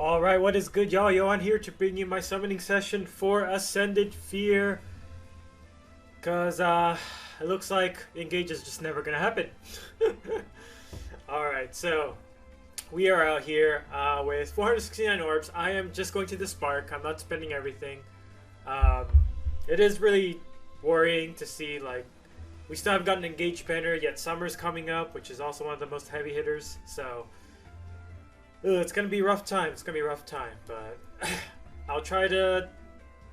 Alright, what is good, y'all? Yo, I'm here to bring you my summoning session for Ascended Fear. Because, it looks like Engage is just never gonna happen. Alright, so, we are out here with 469 orbs. I am just going to the Spark. I'm not spending everything. It is really worrying to see, like, we still haven't gotten an Engage banner, yet summer's coming up, which is also one of the most heavy hitters, so... it's gonna be a rough time. It's gonna be a rough time, but I'll try to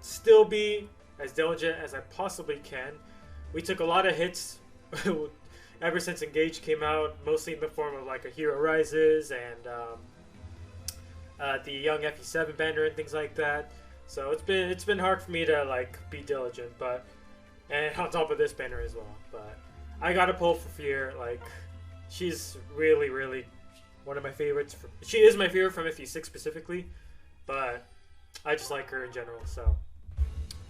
still be as diligent as I possibly can. We took a lot of hits ever since Engage came out, mostly in the form of like a Hero Rises and the Young FE7 banner and things like that. So it's been hard for me to like be diligent, but and on top of this banner as well. But I gotta pull for Fear. Like she's really one of my favorites. She is my favorite from FE6 specifically, but I just like her in general. So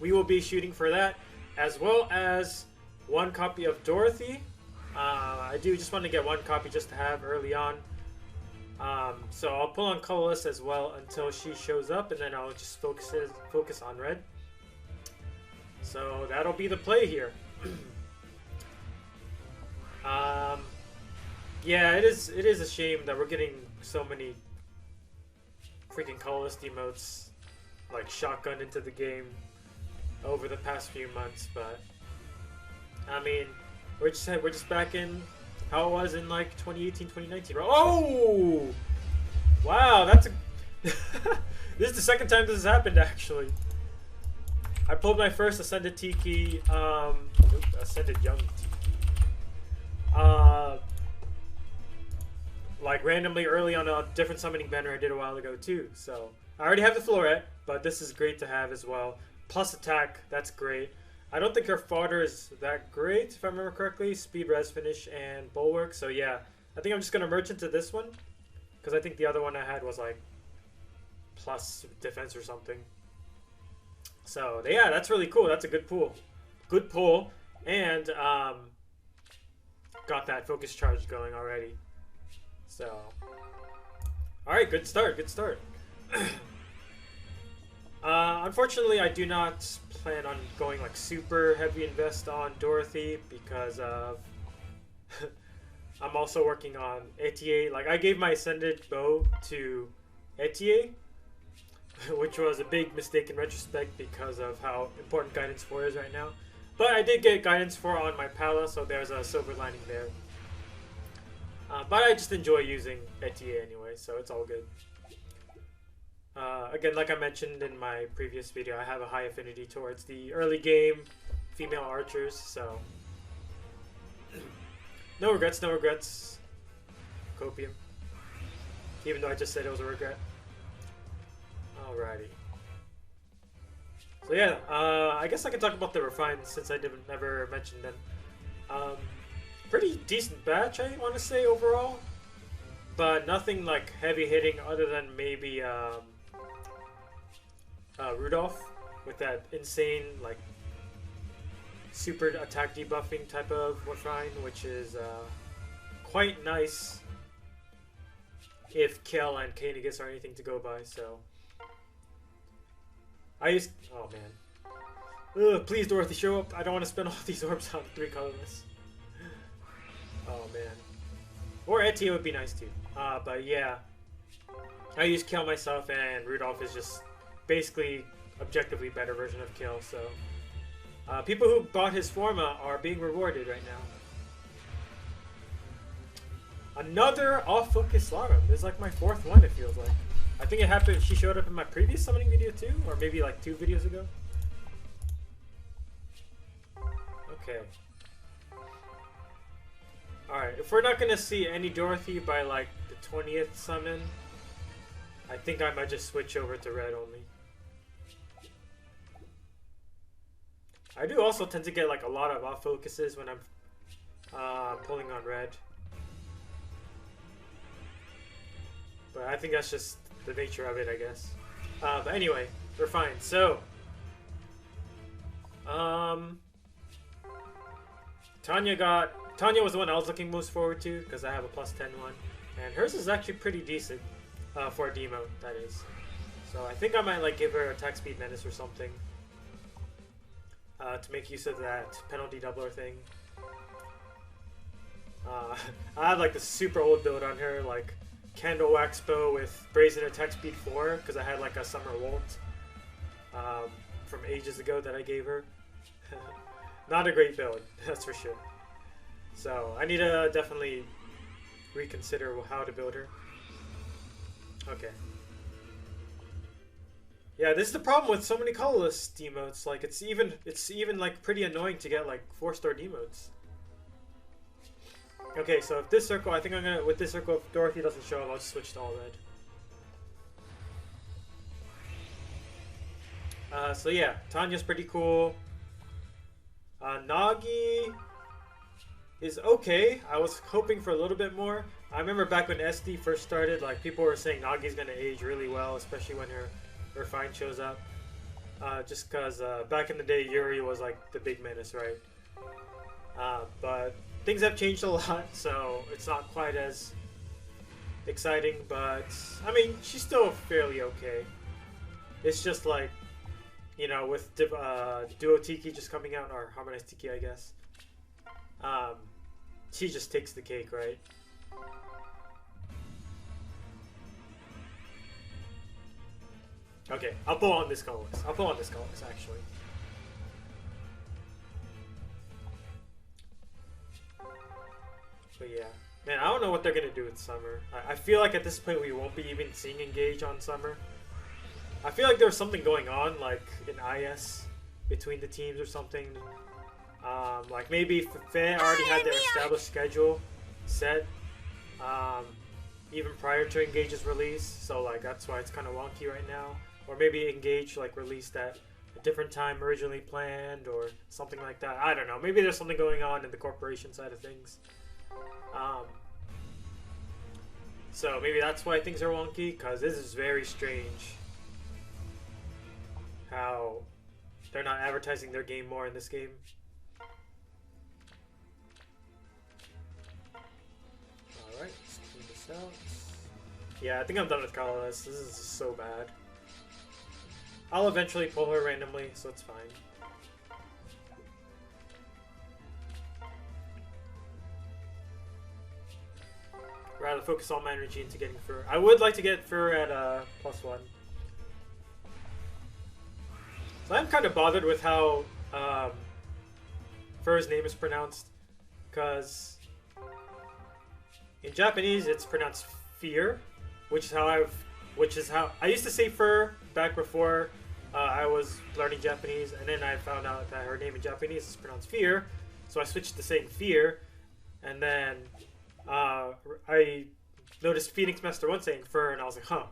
we will be shooting for that, as well as one copy of Dorothy. I do just want to get one copy just to have early on. So I'll pull on colorless as well until she shows up, and then I'll just focus on red. So that'll be the play here. Yeah, it is a shame that we're getting so many freaking colorless emotes like shotgun into the game over the past few months, but I mean, we're just back in how it was in like 2018, 2019. Oh! Wow, that's a this is the second time this has happened actually. I pulled my first Ascended Tiki, Ascended Young Tiki. Like randomly early on a different summoning banner I did a while ago too. So I already have the Floret, but this is great to have as well. Plus attack, that's great. I don't think her fodder is that great if I remember correctly. Speed, res finish, and bulwark. So yeah, I think I'm just gonna merge into this one because I think the other one I had was like plus defense or something. So yeah, that's really cool. That's a good pull. Good pull, and got that focus charge going already. So, alright, good start, good start. Unfortunately, I do not plan on going like super heavy invest on Dorothy because of I'm also working on Etier. Like, I gave my Ascended Bow to Etier, which was a big mistake in retrospect because of how important Guidance 4 is right now. But I did get Guidance 4 on my Pala, so there's a silver lining there. But I just enjoy using Etier anyway, so it's all good. Again, like I mentioned in my previous video, I have a high affinity towards the early game female archers, so... no regrets, no regrets. Copium. Even though I just said it was a regret. Alrighty. So yeah, I guess I can talk about the refines since I never mentioned them. Pretty decent batch, I want to say, overall. But nothing like heavy hitting other than maybe Rudolph with that insane like super attack debuffing type of refine, which is quite nice if Kel and Kainigus are anything to go by. So I used... oh man. Ugh, please Dorothy, show up. I don't want to spend all these orbs on 3 colorless. Oh man. Or Etier would be nice too. But yeah. I use Kill myself, and Rudolph is just basically objectively better version of Kill, so people who bought his Forma are being rewarded right now. Another off-focus Lara. This is like my 4th one, it feels like. I think it happened, she showed up in my previous summoning video too, or maybe like 2 videos ago. Okay. Alright, if we're not gonna see any Dorothy by like the 20th summon, I think I might just switch over to red only. I do also tend to get like a lot of off focuses when I'm pulling on red. But I think that's just the nature of it, I guess. But anyway, we're fine. So, Tanya was the one I was looking most forward to because I have a +10 one, and hers is actually pretty decent. for a demo, that is. So I think I might like give her attack speed menace or something to make use of that penalty doubler thing. I had like the super old build on her, like Candle Wax Bow with Brazen Attack Speed 4, because I had like a Summer Walt from ages ago that I gave her. Not a great build, that's for sure. So I need to definitely reconsider how to build her. Okay. Yeah, this is the problem with so many colorless emotes. Like it's even like pretty annoying to get like 4-star emotes. Okay, so if this circle, I think I'm gonna, with this circle, if Dorothy doesn't show up, I'll just switch to all red. So yeah, Tanya's pretty cool. Nagi is okay. I was hoping for a little bit more. I remember back when SD first started, like people were saying Nagi's gonna age really well, especially when her find shows up. Just because back in the day, Yuri was like the big menace, right? But things have changed a lot, so it's not quite as exciting, but I mean, she's still fairly okay. It's just like, you know, with Duo Tiki just coming out, or Harmonized Tiki, I guess, she just takes the cake, right? Okay, I'll pull on this colorless. I'll pull on this colorless, actually. But yeah, man, I don't know what they're gonna do with Summer. I feel like at this point we won't be even seeing Engage on Summer. I feel like there's something going on, like in IS between the teams or something. Like maybe Fan already had their established schedule set, even prior to Engage's release. So like that's why it's kind of wonky right now. Or maybe Engage like released at a different time originally planned, or something like that. I don't know. Maybe there's something going on in the corporation side of things. So maybe that's why things are wonky, because this is very strange how they're not advertising their game more in this game. Alright, let's clean this out. Yeah, I think I'm done with colorless. This is so bad. I'll eventually pull her randomly, so it's fine. Rather focus all my energy into getting Fur. I would like to get Fur at +1. So I'm kind of bothered with how Fur's name is pronounced, because in Japanese it's pronounced Fear, which is how I used to say Fur back before I was learning Japanese, and then I found out that her name in Japanese is pronounced Fear, so I switched to saying Fear, and then I noticed Phoenix Master 1 saying Fur, and I was like, huh.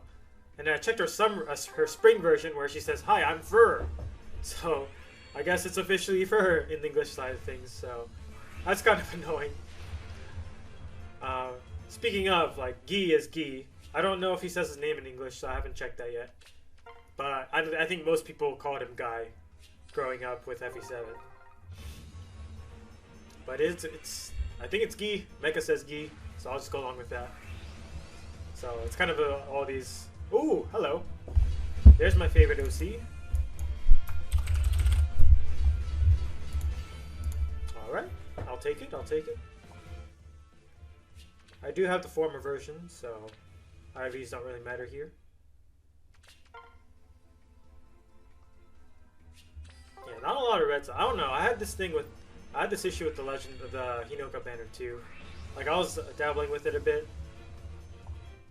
And then I checked her spring version where she says, "Hi, I'm Fur." So I guess it's officially Fur in the English side of things, so that's kind of annoying. Speaking of, like, Gi is Gi. I don't know if he says his name in English, so I haven't checked that yet. But I think most people called him Guy growing up with FE7. But I think it's Gi. Mecha says Gi, so I'll just go along with that. So it's kind of all these. Ooh, hello. There's my favorite OC. Alright, I'll take it, I'll take it. I do have the former version, so IVs don't really matter here. Yeah, not a lot of reds. I don't know. I had this issue with the Legend of the Hinoka banner too. Like I was dabbling with it a bit,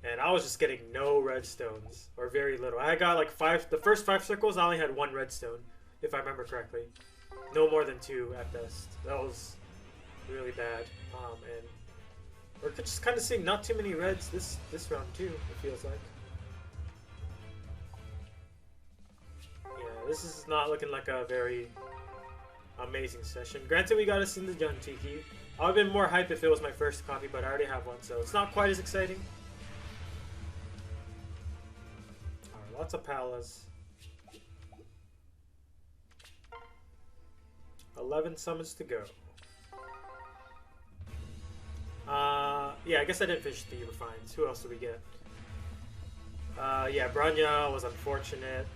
and I was just getting no redstones, or very little. I got like the first 5 circles. I only had 1 redstone, if I remember correctly. No more than 2 at best. That was really bad. And we're just kind of seeing not too many reds this round too. It feels like. Yeah, this is not looking like a very amazing session. Granted, we got us in the Jun Tiki. I would have been more hyped if it was my first copy, but I already have one, so it's not quite as exciting. Alright, lots of Palas. 11 summons to go. Yeah, I guess I didn't finish the refines. Who else did we get? Yeah, Bronya was unfortunate.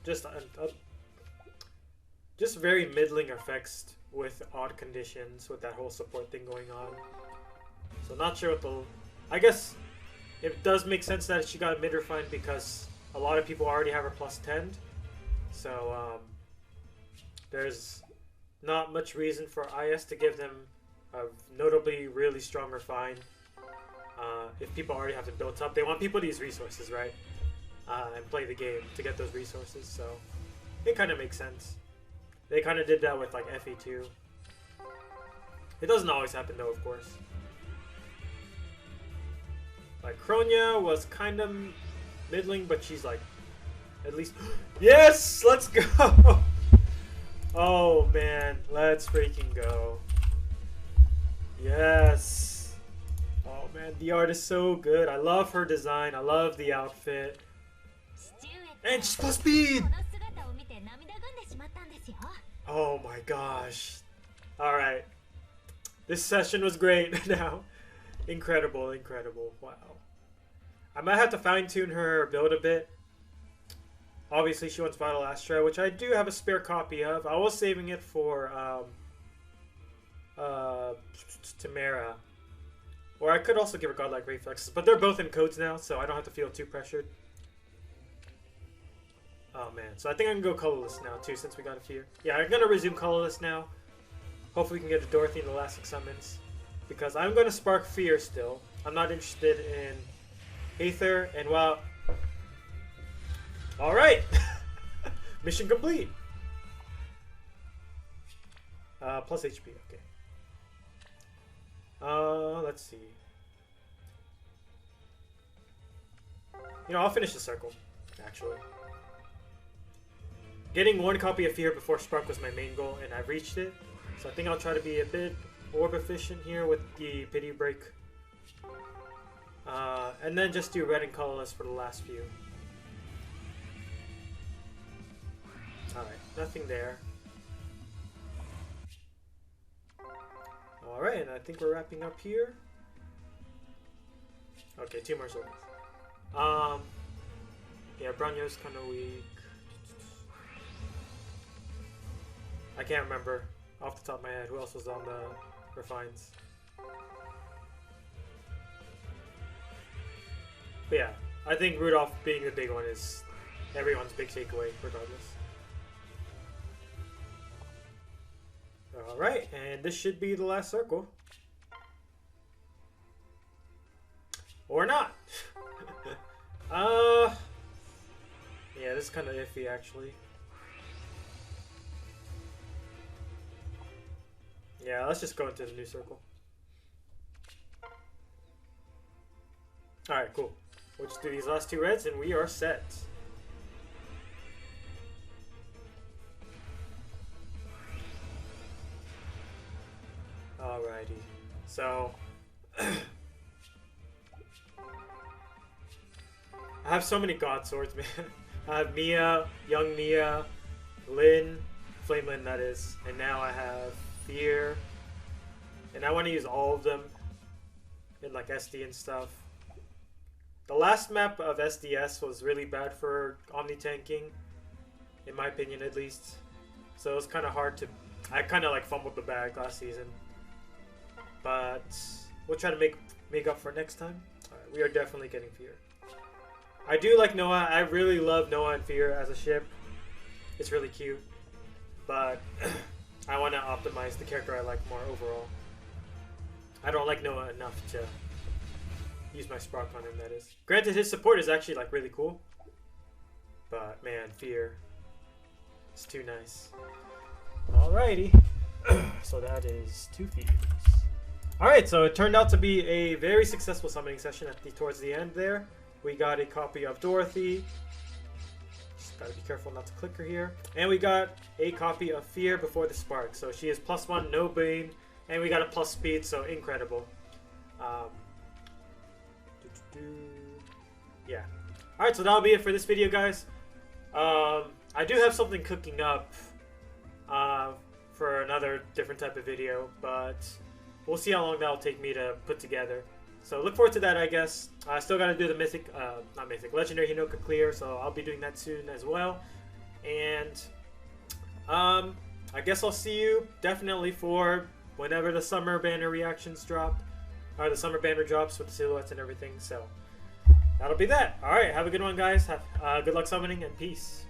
Just just very middling effects with odd conditions with that whole support thing going on. So not sure what the... I guess it does make sense that she got mid refined because a lot of people already have her plus 10. So there's not much reason for IS to give them a notably really strong refine. If people already have it built up, they want people to use resources, right? And play the game to get those resources, so it kind of makes sense. They kind of did that with like FE2. It doesn't always happen though, of course. Like Kronia was kind of middling, but she's like at least... Yes! Let's go! Oh man, let's freaking go. Yes! Oh man, the art is so good. I love her design. I love the outfit. And she's plus speed! Oh my gosh. Alright. This session was great now. Incredible, incredible. Wow. I might have to fine-tune her build a bit. Obviously, she wants Vital Astra, which I do have a spare copy of. I was saving it for Tamara. Or I could also give her Godlike Reflexes, but they're both in codes now, so I don't have to feel too pressured. Oh man, so I think I can go colorless now too, since we got a fear. Yeah, I'm gonna resume colorless now. Hopefully we can get a Dorothy in the last 6 summons. Because I'm gonna spark fear still. I'm not interested in Aether, and well... Alright! Mission complete! Plus HP, okay. Let's see. You know, I'll finish the circle, actually. Getting 1 copy of Fear before Spark was my main goal, and I've reached it. So I think I'll try to be a bit orb efficient here with the Pity Break. And then just do red and colorless for the last few. Alright, nothing there. Alright, and I think we're wrapping up here. Okay, 2 more circles. Yeah, Bronyo's kind of weak. I can't remember off the top of my head who else was on the refines. But yeah, I think Rudolph being the big one is everyone's big takeaway, regardless. Alright, and this should be the last circle. Or not! Yeah, this is kind of iffy, actually. Yeah, let's just go into the new circle. Alright, cool. We'll just do these last 2 reds and we are set. Alrighty. So... I have so many God Swords, man. I have Mia, Young Mia, Lyn, Flame Lyn that is, and now I have Fear, and I want to use all of them in like SD and stuff. The last map of SDS was really bad for Omni tanking, in my opinion at least. So it was kind of hard to... I kind of like fumbled the bag last season, but we'll try to make up for next time. Alright, we are definitely getting Fear. I do like Noah. I really love Noah and Fear as a ship. It's really cute, but I want to optimize the character I like more overall. I don't like Noah enough to use my Spark on him, that is. Granted, his support is actually like really cool, but man, Fear, it's too nice. Alrighty, so that is 2 Fears. Alright, so it turned out to be a very successful summoning session towards the end there. We got a copy of Dorothy. Just gotta be careful not to click her here. And we got a copy of Fear before the Spark. So she is +1, no Bane. And we got a plus speed, so incredible. Yeah. Alright, so that'll be it for this video, guys. I do have something cooking up for another different type of video, but we'll see how long that'll take me to put together. So look forward to that, I guess. I still got to do the mythic, not mythic, legendary Hinoka clear, so I'll be doing that soon as well. And I guess I'll see you definitely for whenever the summer banner reactions drop, or the summer banner drops with the silhouettes and everything. So that'll be that. All right, have a good one, guys. Have good luck summoning and peace.